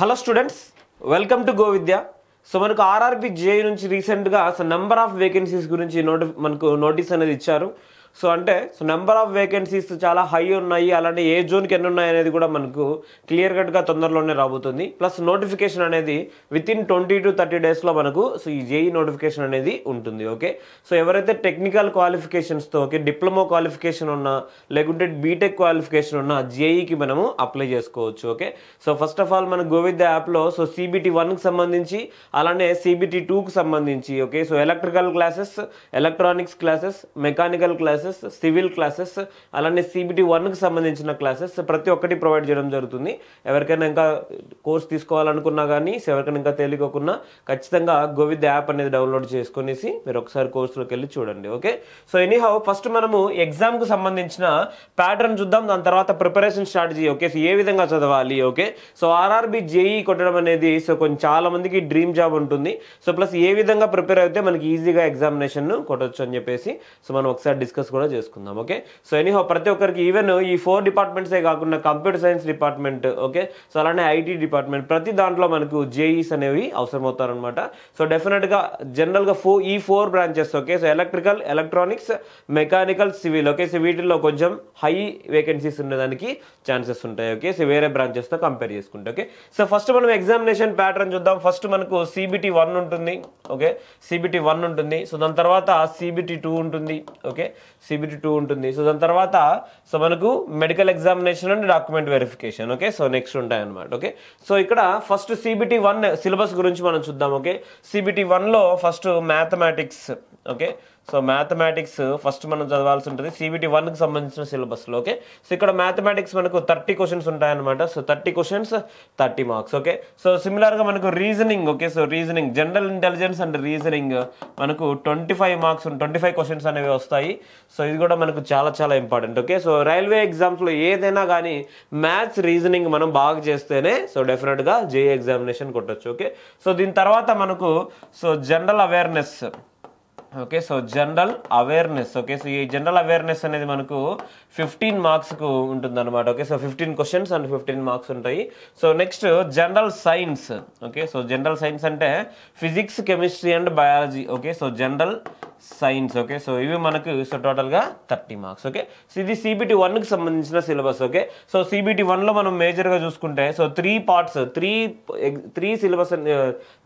Hello students, welcome to go Vidya. So మనకు RRB JEE నుంచి రీసెంట్గా నెంబర్ ఆఫ్ వేకెన్సీస్ గురించి మనకు నోటీస్ అనేది ఇచ్చారు. సో నెంబర్ ఆఫ్ వేకెన్సీస్ చాలా హై ఉన్నాయి, అలానే ఏ జోన్కి ఎన్ని ఉన్నాయి అనేది కూడా మనకు క్లియర్ కట్గా తొందరలోనే రాబోతుంది. ప్లస్ నోటిఫికేషన్ అనేది విత్ ఇన్ 20 to 30 డేస్లో మనకు ఈ జేఈ నోటిఫికేషన్ అనేది ఉంటుంది. ఓకే, సో ఎవరైతే టెక్నికల్ క్వాలిఫికేషన్స్తో డిప్లొమా క్వాలిఫికేషన్ ఉన్నా లేకుంటే బీటెక్ క్వాలిఫికేషన్ ఉన్నా జేఈకి మనము అప్లై చేసుకోవచ్చు. Okay, so first of all మన గోవిద్య యాప్లో CBT 1కి సంబంధించి అలానే CBT 2కి సంబంధించి okay, so electrical classes, electronics classes, mechanical classes, civil classes, అలానే CBT 1కి సంబంధించిన క్లాసెస్ ప్రతి ఒక్కటి ప్రొవైడ్ చేయడం జరుగుతుంది. ఎవరికైనా ఇంకా కోర్స్ తీసుకోవాలనుకున్నా కానీ, ఎవరికైనా ఇంకా తెలియకోకున్నా ఖచ్చితంగా గోవిద్య యాప్ అనేది డౌన్లోడ్ చేసుకునేసి మీరు ఒకసారి కోర్సులోకి వెళ్ళి చూడండి. ఓకే, సో ఎనీహౌ ఫస్ట్ మనము ఎగ్జామ్కు సంబంధించిన ప్యాటర్న్ చూద్దాం, దాని తర్వాత ప్రిపరేషన్ స్ట్రాటజీ. ఓకే, సో ఏ విధంగా చదవాలి. ఓకే, సో ఆర్ఆర్బి జేఈ కొట్టడం అనేది సో కొంచెం చాలా మందికి డ్రీమ్ జాబ్ ఉంటుంది. సో ప్లస్ ఏ విధంగా ప్రిపేర్ అయితే మనకి ఈజీగా ఎగ్జామినేషన్ కొట్టవచ్చు అని చెప్పేసి సో మనం ఒకసారి డిస్కస్ కూడా చేసుకుందాం. ఓకే, సో ఎనీహౌ ప్రతి ఒక్కరికి ఈవెన్ ఈ 4 డిపార్ట్మెంట్సే కాకుండా computer science department, okay, so అలానే ఐటీ డిపార్ట్మెంట్, ప్రతి దాంట్లో మనకు జేఈస్ అనేవి అవసరం అవుతారనమాట. సో డెఫినెట్గా జనరల్గా ఈ 4 branches okay, so electrical, electronics, mechanical, civil okay, so వీటిల్లో కొంచెం హై వేకెన్సీస్ ఉండడానికి ఛాన్సెస్ ఉంటాయి. ఓకే, సో వేరే బ్రాంచెస్తో కంపేర్ చేసుకుంటే. ఓకే, సో ఫస్ట్ మనం ఎగ్జామినేషన్ ప్యాటర్న్ చూద్దాం. ఫస్ట్ మనకు CBT 1 ఉంటుంది. ఓకే, CBT 1 ఉంటుంది. సో దాని తర్వాత CBT 2 ఉంటుంది. ఓకే, CBT 2 ఉంటుంది. సో దాని తర్వాత సో మనకు medical examination and document verification. Okay, so next ఉంటాయి అనమాట. ఓకే, సో ఇక్కడ ఫస్ట్ CBT 1 సిలబస్ గురించి మనం చూద్దాం. ఓకే, CBT 1లో first mathematics. Okay, so mathematics first మనం చదవాల్సి ఉంటుంది CBT 1కి సంబంధించిన సిలబస్లో. ఓకే, సో ఇక్కడ మ్యాథమెటిక్స్ మనకు 30 క్వశ్చన్స్ ఉంటాయన్నమాట. So 30 questions 30 marks. Okay, so సిమిలర్గా మనకు reasoning. Okay, so reasoning, general intelligence and reasoning మనకు 25 మార్క్స్, 25 క్వశ్చన్స్ అనేవి వస్తాయి. సో ఇది కూడా మనకు చాలా చాలా ఇంపార్టెంట్. ఓకే, సో రైల్వే ఎగ్జామ్స్లో ఏదైనా కానీ మ్యాథ్స్, రీజనింగ్ మనం బాగా చేస్తేనే సో డెఫినెట్గా జేఈ ఎగ్జామినేషన్ కొట్టచ్చు. ఓకే, సో దీని తర్వాత మనకు so general awareness. Okay, so general awareness. Okay, so ఈ జనరల్ అవేర్నెస్ అనేది మనకు 15 మార్క్స్కు ఉంటుంది అనమాట. Okay, so 15 questions and 15 marks ఉంటాయి. So next general science. Okay, so general science అంటే physics, chemistry and biology. Okay, so general science. Okay, so ఇవి మనకు సో టోటల్గా 30 మార్క్స్. ఓకే, సో ఇది CBT 1కి సంబంధించిన సిలబస్. ఓకే, సో CBT 1లో మనం మేజర్గా చూసుకుంటే సో 3 పార్ట్స్, 3 సిలబస్,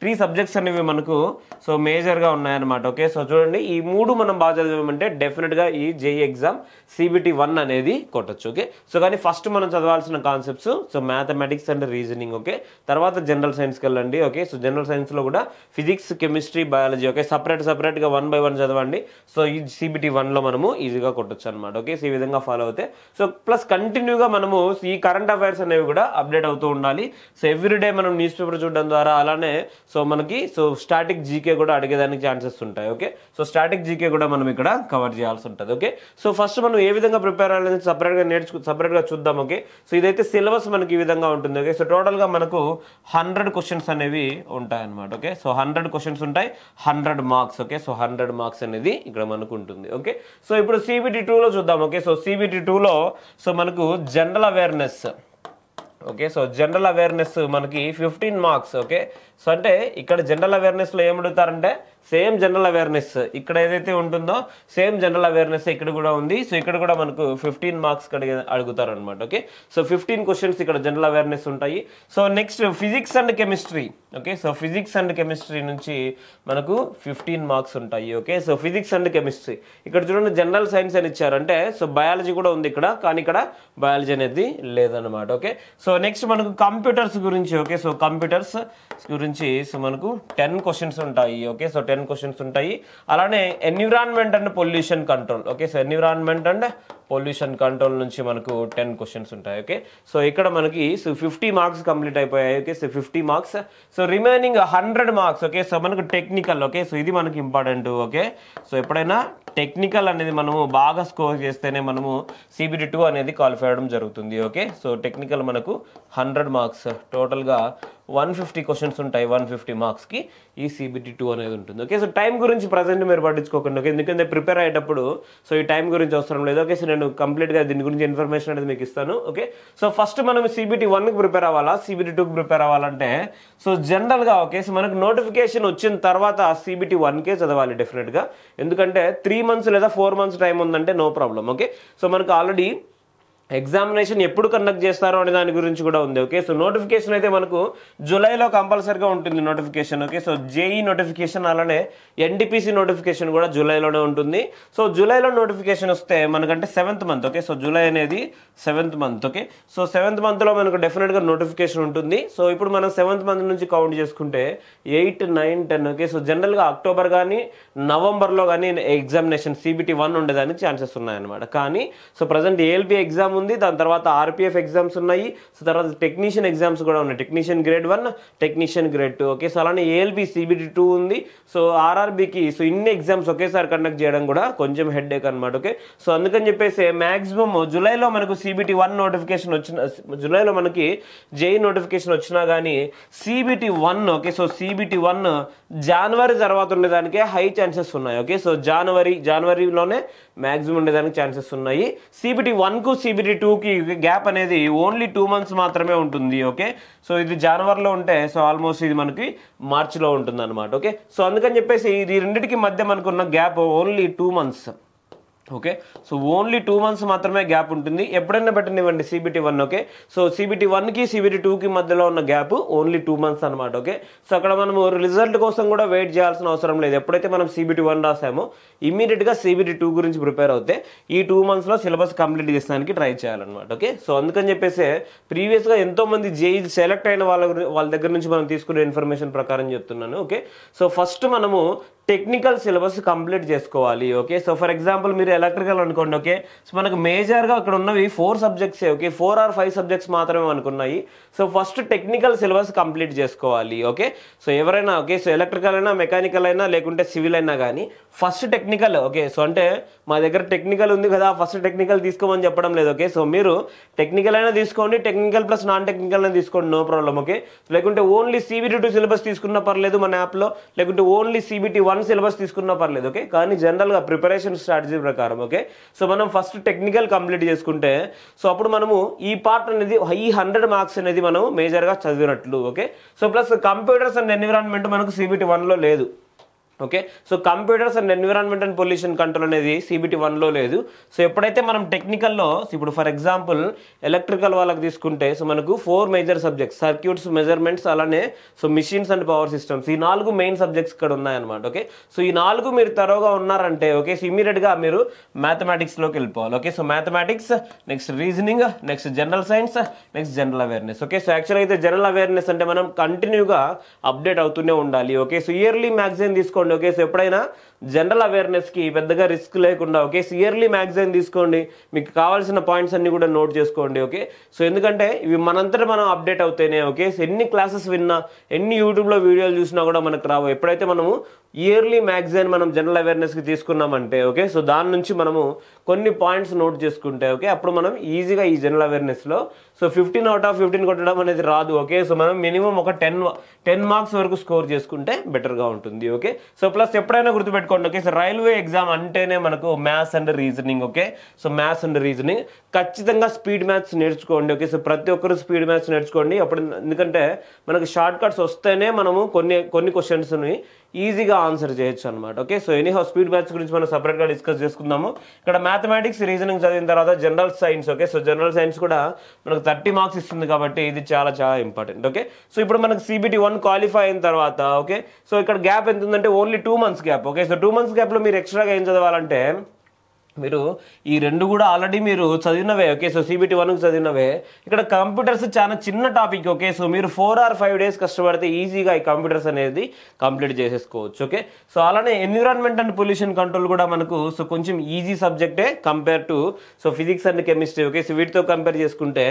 3 సబ్జెక్ట్స్ అనేవి మనకు సో మేజర్గా ఉన్నాయన్నమాట. ఓకే, సో చూడండి ఈ 3 మనం బాగా చదివామంటే డెఫినెట్గా ఈ జేఈ ఎగ్జామ్ CBT 1 అనేది కొట్టచ్చు. ఓకే, సో కానీ ఫస్ట్ మనం చదవాల్సిన concepts so mathematics and reasoning. Okay, తర్వాత జనరల్ సైన్స్కి వెళ్ళండి. ఓకే, సో జనరల్ సైన్స్లో కూడా ఫిజిక్స్, కెమిస్ట్రీ, బయాలజీ. ఓకే, సపరేట్గా 1 by 1 చదవండి. సో ఈ CBT 1లో మనము ఈజీగా కొట్టచ్చు అనమాట. ఓకే, సో ఈ విధంగా ఫాలో అవుతే సో ప్లస్ కంటిన్యూగా మనము ఈ కరెంట్ అఫైర్స్ అనేవి కూడా అప్డేట్ అవుతూ ఉండాలి. సో ఎవ్రీడే మనం న్యూస్ పేపర్ చూడడం ద్వారా అలానే సో మనకి సో స్టాటిక్ జీకే కూడా అడిగేదానికి ఛాన్సెస్ ఉంటాయి. ఓకే, సో స్టాటిక్ జీకే కూడా మనం ఇక్కడ కవర్ చేయాల్సి ఉంటుంది. ఓకే, సో ఫస్ట్ మనం ఏ విధంగా ప్రిపేర్ అవ్వాలని సపరేట్గా చూద్దాం. ఓకే, సో ఇదైతే సిలబస్ మనకి ఈ విధంగా ఉంటుంది. ఓకే, సో టోటల్గా మనకు 100 క్వశ్చన్స్ అనేవి ఉంటాయి అనమాట. ఓకే, సో 100 క్వశ్చన్స్ ఉంటాయి, 100 మార్క్స్. ఓకే, సో 100 మార్క్స్ అనేది ఇక్కడ మనకు ఉంటుంది. ఓకే, సో ఇప్పుడు CBT 2లో చూద్దాం. ఓకే, సో CBT 2లో సో మనకు general awareness. Okay, so general awareness మనకి 15 మార్క్స్. ఓకే, సో అంటే ఇక్కడ జనరల్ అవేర్నెస్లో ఏమడుగుతారంటే సేమ్ జనరల్ అవేర్నెస్ ఇక్కడ ఏదైతే ఉంటుందో సేమ్ జనరల్ అవేర్నెస్ ఇక్కడ కూడా ఉంది. సో ఇక్కడ కూడా మనకు 15 మార్క్స్ అడుగుతారు అనమాట. ఓకే, సో 15 క్వశ్చన్స్ ఇక్కడ జనరల్ అవేర్నెస్ ఉంటాయి. So next physics and chemistry. Okay, so physics and chemistry నుంచి మనకు 15 మార్క్స్ ఉంటాయి. Okay, so physics and chemistry ఇక్కడ చూడండి జనరల్ సైన్స్ అని ఇచ్చారు, అంటే సో బయాలజీ కూడా ఉంది ఇక్కడ, కానీ ఇక్కడ బయాలజీ అనేది లేదనమాట. ఓకే, సో నెక్స్ట్ మనకు కంప్యూటర్స్ గురించి. ఓకే, సో కంప్యూటర్స్ గురించి సో మనకు 10 క్వశ్చన్స్ ఉంటాయి. ఓకే, సో 10 క్వశ్చన్స్ ఉంటాయి. అలానే environment and pollution control. Okay, so environment and pollution control నుంచి మనకు 10 క్వశ్చన్స్ ఉంటాయి. ఓకే, సో ఇక్కడ మనకి సో 50 మార్క్స్ కంప్లీట్ అయిపోయాయి. Okay, so 50 marks. So remaining 100 marks. Okay, so మనకు టెక్నికల్. ఓకే, సో ఇది మనకి ఇంపార్టెంట్. ఓకే, సో ఎప్పుడైనా టెక్నికల్ అనేది మనము బాగా స్కోర్ చేస్తేనే మనము CBT 2 అనేది క్వాలిఫై అవ్వడం జరుగుతుంది. ఓకే, సో టెక్నికల్ మనకు 100 మార్క్స్, టోటల్గా 150 క్వశ్చన్స్ ఉంటాయి. 150 మార్క్స్కి ఈ CBT 2 అనేది ఉంటుంది. ఓకే, సో టైం గురించి ప్రజెంట్ మీరు పట్టించుకోకండి. ఓకే, ఎందుకంటే ప్రిపేర్ అయ్యేటప్పుడు సో ఈ టైం గురించి అవసరం లేదు. ఓకే, సో నేను కంప్లీట్గా దీని గురించి ఇన్ఫర్మేషన్ అనేది మీకు ఇస్తాను. ఓకే, సో ఫస్ట్ మనం CBT 1కి ప్రిపేర్ అవ్వాలా, CBT 2కి ప్రిపేర్ అవ్వాలంటే సో జనరల్గా ఓకే, సో మనకు నోటిఫికేషన్ వచ్చిన తర్వాత CBT 1కే చదవాలి డెఫినెట్గా. ఎందుకంటే 3 months లేదా 4 months టైం ఉందంటే నో ప్రాబ్లం. ఓకే, సో మనకు ఆల్రెడీ ఎగ్జామినేషన్ ఎప్పుడు కండక్ట్ చేస్తారో అనే దాని గురించి కూడా ఉంది. ఓకే, సో నోటిఫికేషన్ అయితే మనకు జూలైలో కంపల్సరీగా ఉంటుంది notification. Okay, so JEE notification అలానే NTPC నోటిఫికేషన్ కూడా జూలైలోనే ఉంటుంది. సో జూలైలో నోటిఫికేషన్ వస్తే మనకంటే 7th month. Okay, so July అనేది 7th month. Okay, so 7th monthలో మనకు డెఫినెట్గా నోటిఫికేషన్ ఉంటుంది. సో ఇప్పుడు మనం 7th month నుంచి కౌంట్ చేసుకుంటే 8, 9, 10. ఓకే, సో జనరల్గా అక్టోబర్ కానీ నవంబర్లో కానీ ఎగ్జామినేషన్ CBT 1 ఉండేదానికి ఛాన్సెస్ ఉన్నాయన్నమాట. కానీ సో ప్రజెంట్ ALP ఎగ్జామ్ ఉంది, దాని తర్వాత RPF ఎగ్జామ్స్ ఉన్నాయి, సో తర్వాత టెక్నీషియన్ ఎగ్జామ్స్ కూడా ఉన్నాయి, technician grade 1, technician grade 2. Okay, so అలానే ALP CBT 2 ఉంది. సో RRBకి సో ఇన్ని ఎగ్జామ్స్ ఒకేసారి కండక్ట్ చేయడం కూడా కొంచెం హెడ్ఏక్ అనమాట. ఓకే, సో అందుకని చెప్పేసి మాక్సిమం జూలైలో మనకు CBT 1 నోటిఫికేషన్ వచ్చిన, జూలైలో మనకి JEE నోటిఫికేషన్ వచ్చినా కానీ CBT 1 ఓకే, సో CBT 1 జనవరి తర్వాత ఉండేదానికే హై ఛాన్సెస్ ఉన్నాయి. ఓకే, సో జనవరిలోనే మాక్సిమం ఉండేదానికి ఛాన్సెస్ ఉన్నాయి. CBT 1కు CBT 2కి గ్యాప్ అనేది ఓన్లీ 2 months మాత్రమే ఉంటుంది. ఓకే, సో ఇది జనవరిలో ఉంటే సో ఆల్మోస్ట్ ఇది మనకి మార్చిలో ఉంటుంది అనమాట. ఓకే, సో అందుకని చెప్పేసి ఇది రెండింటికి మధ్య మనకున్న gap only 2 months. Okay, so only 2 months మాత్రమే గ్యాప్ ఉంటుంది. ఎప్పుడైనా పెట్టనివ్వండి CBT 1. ఓకే, సో CBT 1కి CBT 2కి మధ్యలో ఉన్న గ్యాప్ ఓన్లీ 2 months అనమాట. ఓకే, సో అక్కడ మనము రిజల్ట్ కోసం కూడా వెయిట్ చేయాల్సిన అవసరం లేదు. ఎప్పుడైతే మనం CBT 1 రాసామో ఇమీడియట్గా CBT 2 గురించి ప్రిపేర్ అవుతే ఈ 2 monthsలో సిలబస్ కంప్లీట్ చేసడానికి ట్రై చేయాలన్నమాట. ఓకే, సో అందుకని చెప్పేసి ప్రీవియస్గా ఎంతో మంది JEE సెలెక్ట్ అయిన వాళ్ళ దగ్గర నుంచి మనం తీసుకునే ఇన్ఫర్మేషన్ ప్రకారం చెప్తున్నాను. ఓకే, సో ఫస్ట్ మనము టెక్నికల్ సిలబస్ కంప్లీట్ చేసుకోవాలి. ఓకే, సో ఫర్ ఎగ్జాంపుల్ మీరు ఎలక్ట్రికల్ అనుకోండి. ఓకే, సో మనకు మేజర్గా ఇక్కడ ఉన్నవి 4 subjects. ఓకే, 4 or 5 subjects మాత్రమే అనుకున్నాయి. So first technical syllabus complete చేసుకోవాలి. ఓకే, సో ఎవరైనా ఓకే, సో ఎలక్ట్రికల్ అయినా, మెకానికల్ అయినా, లేకుంటే సివిల్ అయినా కానీ ఫస్ట్ టెక్నికల్. ఓకే, సో అంటే మా దగ్గర టెక్నికల్ ఉంది కదా, ఫస్ట్ టెక్నికల్ తీసుకోమని చెప్పడం లేదు. ఓకే, సో మీరు టెక్నికల్ అయినా తీసుకోండి, టెక్నికల్ ప్లస్ నాన్ టెక్నికల్ అయినా తీసుకోండి, నో ప్రాబ్లం. ఓకే, లేకుంటే ఓన్లీ CBT 2 సిలబస్ తీసుకున్నా పర్లేదు మన యాప్లో, లేకుంటే ఓన్లీ CBT 1 సిలబస్ తీసుకున్నా పర్లేదు. ఓకే, కానీ జనరల్గా ప్రిపరేషన్ స్ట్రాటజీ ప్రకారం ఓకే, సో మనం ఫస్ట్ టెక్నికల్ కంప్లీట్ చేసుకుంటే సో అప్పుడు మనము ఈ పార్ట్ అనేది ఈ 100 marks అనేది మనం మేజర్గా చదివినట్లు. Okay, so plus computers and environment మనకు CBT 1లో లేదు. Okay, so computers and environment and pollution control అనేది CBT 1లో లేదు. సో ఎప్పుడైతే మనం టెక్నికల్లో ఇప్పుడు ఫర్ ఎగ్జాంపుల్ ఎలక్ట్రికల్ వాళ్ళకి తీసుకుంటే సో మనకు 4 major subjects, సర్క్యూట్స్, మెజర్మెంట్స్, అలానే so machines and power systems, ఈ 4 మెయిన్ సబ్జెక్ట్స్ ఇక్కడ ఉన్నాయన్నమాట. ఓకే, సో ఈ 4 మీరు తరోగా ఉన్నారంటే ఓకే, సో ఇమీడియట్గా మీరు మ్యాథమెటిక్స్లోకి వెళ్ళిపోవాలి. Okay, so mathematics, next reasoning, next general science, next general awareness. Okay, so యాక్చువల్గా అయితే జనరల్ అవేర్నెస్ అంటే మనం కంటిన్యూగా అప్డేట్ అవుతూనే ఉండాలి. ఓకే, సో ఇయర్లీ మ్యాగజైన్ తీసుకోండి. ఓకే, సో ఎప్పుడైనా జనరల్ అవేర్నెస్కి పెద్దగా రిస్క్ లేకుండా ఓకే, సో ఇయర్లీ మ్యాగజైన్ తీసుకోండి, మీకు కావాల్సిన పాయింట్స్ అన్ని కూడా నోట్ చేసుకోండి. ఓకే, సో ఎందుకంటే ఇవి మనంతటా మనం అప్డేట్ అవుతేనే ఓకే, సో ఎన్ని క్లాసెస్ విన్నా, ఎన్ని యూట్యూబ్లో వీడియోలు చూసినా కూడా మనకు రావు. ఎప్పుడైతే మనము ఇయర్లీ మ్యాగజైన్ మనం జనరల్ అవేర్నెస్కి తీసుకున్నామంటే ఓకే, సో దాని నుంచి మనము కొన్ని పాయింట్స్ నోట్ చేసుకుంటే ఓకే, అప్పుడు మనం ఈజీగా ఈ జనరల్ అవేర్నెస్లో సో 15 out of 15 కొట్టడం అనేది రాదు. ఓకే, సో మనం మినిమం ఒక 10 marks వరకు స్కోర్ చేసుకుంటే బెటర్గా ఉంటుంది. ఓకే, సో ప్లస్ ఎప్పుడైనా గుర్తుపెట్టుకోండి. ఓకే, సో రైల్వే ఎగ్జామ్ అంటేనే మనకు maths and reasoning. Okay, so maths and reasoning ఖచ్చితంగా స్పీడ్ మ్యాథ్స్ నేర్చుకోండి. ఓకే, సో ప్రతి ఒక్కరు స్పీడ్ మ్యాథ్స్ నేర్చుకోండి. అప్పుడు ఎందుకంటే మనకు షార్ట్ కట్స్ వస్తేనే మనము కొన్ని క్వశ్చన్స్ని ఈజీగా ఆన్సర్ చేయొచ్చు అనమాట. Okay, so anyhow speed maths గురించి మనం సపరేట్గా డిస్కస్ చేసుకుందాము. ఇక్కడ మ్యాథమెటిక్స్, రీజనింగ్ చదివిన తర్వాత general science. Okay, so general science కూడా మనకు 30 marks ఇస్తుంది కాబట్టి ఇది చాలా చాలా ఇంపార్టెంట్. ఓకే, సో ఇప్పుడు మనకు CBT 1 క్వాలిఫై అయిన తర్వాత ఓకే, సో ఇక్కడ గ్యాప్ ఎంత ఉందంటే only 2 months gap. Okay, so 2 months గ్యాప్లో మీరు ఎక్స్ట్రాగా ఏం చదవాలంటే మీరు ఈ రెండు కూడా ఆల్రెడీ మీరు చదివినవే. ఓకే, సో CBT 1కి చదివినవే. ఇక్కడ కంప్యూటర్స్ చాలా చిన్న టాపిక్. ఓకే, సో మీరు 4 or 5 days కష్టపడితే ఈజీగా ఈ కంప్యూటర్స్ అనేది కంప్లీట్ చేసేసుకోవచ్చు. ఓకే, సో అలానే ఎన్విరాన్మెంట్ అండ్ పొల్యూషన్ కంట్రోల్ కూడా మనకు సో కొంచెం ఈజీ సబ్జెక్టే compare to so physics and chemistry. Okay, so వీటితో కంపేర్ చేసుకుంటే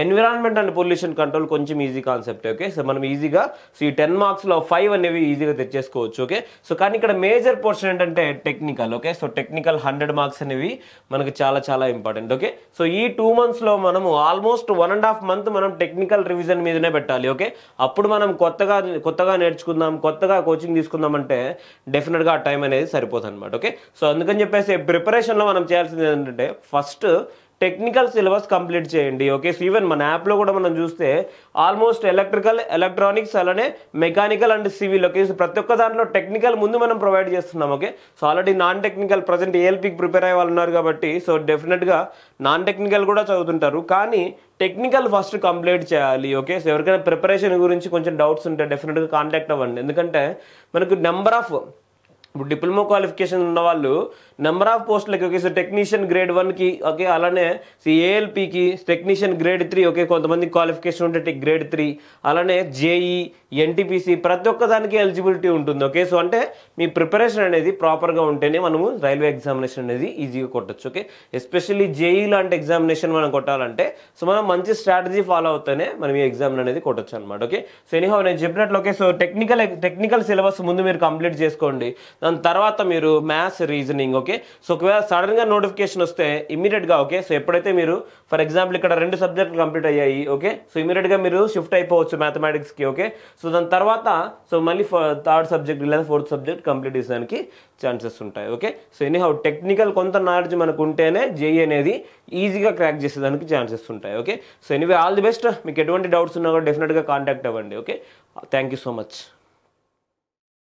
ఎన్విరాన్మెంట్ అండ్ పొల్యూషన్ కంట్రోల్ కొంచెం ఈజీ కాన్సెప్ట్. ఓకే, సో మనం ఈజీగా సో ఈ 10 marksలో 5 అనేవి ఈజీగా తెచ్చేసుకోవచ్చు. ఓకే, సో కానీ ఇక్కడ మేజర్ పోర్షన్ ఏంటంటే technical. Okay, so technical 100 marks అనేవి మనకి చాలా చాలా ఇంపార్టెంట్. ఓకే, సో ఈ 2 monthsలో మనము ఆల్మోస్ట్ 1.5 month మనం టెక్నికల్ రివిజన్ మీదనే పెట్టాలి. ఓకే, అప్పుడు మనం కొత్తగా నేర్చుకుందాం, కొత్తగా కోచింగ్ తీసుకుందాం అంటే డెఫినెట్గా ఆ టైం అనేది సరిపోతుంది అనమాట. ఓకే, సో అందుకని చెప్పేసి ప్రిపరేషన్లో మనం చేయాల్సింది ఏంటంటే ఫస్ట్ టెక్నికల్ సిలబస్ కంప్లీట్ చేయండి. ఓకే, సో ఈవెన్ మన యాప్లో కూడా మనం చూస్తే ఆల్మోస్ట్ ఎలక్ట్రికల్, ఎలక్ట్రానిక్స్, అలానే mechanical and civil. Okay, so ప్రతి ఒక్క దాంట్లో టెక్నికల్ ముందు మనం ప్రొవైడ్ చేస్తున్నాం. Okay, so already non technical present ఏఎల్పీకి ప్రిపేర్ అయ్యే వాళ్ళు ఉన్నారు కాబట్టి సో డెఫినెట్గా నాన్ టెక్నికల్ కూడా చదువుతుంటారు, కానీ టెక్నికల్ ఫస్ట్ కంప్లీట్ చేయాలి. ఓకే, సో ఎవరికైనా ప్రిపరేషన్ గురించి కొంచెం డౌట్స్ ఉంటే డెఫినెట్గా కాంటాక్ట్ అవ్వండి. ఎందుకంటే మనకు నెంబర్ ఆఫ్ ఇప్పుడు డిప్లొమా క్వాలిఫికేషన్ ఉన్న వాళ్ళు నెంబర్ ఆఫ్ పోస్టులకి, ఓకే, సో టెక్నీషియన్ గ్రేడ్ 1కి, ఓకే, అలానే ఏఎల్పికి టెక్నీషియన్ గ్రేడ్ 3, ఓకే, కొంతమంది క్వాలిఫికేషన్ ఉంటే గ్రేడ్ 3, అలానే జేఈ, ఎన్టీపీసీ ప్రతి ఒక్క దానికి ఎలిజిబిలిటీ ఉంటుంది. ఓకే, సో అంటే మీ ప్రిపరేషన్ అనేది ప్రాపర్గా ఉంటేనే మనము రైల్వే ఎగ్జామినేషన్ అనేది ఈజీగా కొట్టచ్చు. ఓకే, ఎస్పెషల్లీ జేఈ లాంటి ఎగ్జామినేషన్ మనం కొట్టాలంటే సో మనం మంచి స్ట్రాటజీ ఫాలో అవుతూనే మనం ఈ ఎగ్జామ్ అనేది కొట్టచ్చు అనమాట. ఓకే, సో ఎనీహౌ నేను చెప్పినట్లు ఓకే, సో టెక్నికల్ సిలబస్ ముందు మీరు కంప్లీట్ చేసుకోండి, దాని తర్వాత మీరు మ్యాథ్స్, రీజనింగ్. ఓకే, సో ఒకవేళ సడన్గా నోటిఫికేషన్ వస్తే ఇమీడియట్గా, ఓకే, సో ఎప్పుడైతే మీరు ఫర్ ఎగ్జాంపుల్ ఇక్కడ 2 సబ్జెక్టులు కంప్లీట్ అయ్యాయి, ఓకే, సో ఇమీడియట్గా మీరు షిఫ్ట్ అయిపోవచ్చు మ్యాథమెటిక్స్కి. ఓకే, సో దాని తర్వాత సో మళ్ళీ 3rd సబ్జెక్ట్ లేదా 4th సబ్జెక్ట్ కంప్లీట్ చేసేదానికి ఛాన్సెస్ ఉంటాయి. ఓకే, సో ఎనీహౌ టెక్నికల్ కొంత నాలెడ్జ్ మనకు ఉంటేనే జేఈ అనేది ఈజీగా క్రాక్ చేసేదానికి ఛాన్సెస్ ఉంటాయి. Okay, so anyway all the best. మీకు ఎటువంటి డౌట్స్ ఉన్నా కూడా డెఫినెట్గా కాంటాక్ట్ అవ్వండి. Okay, thank you so much.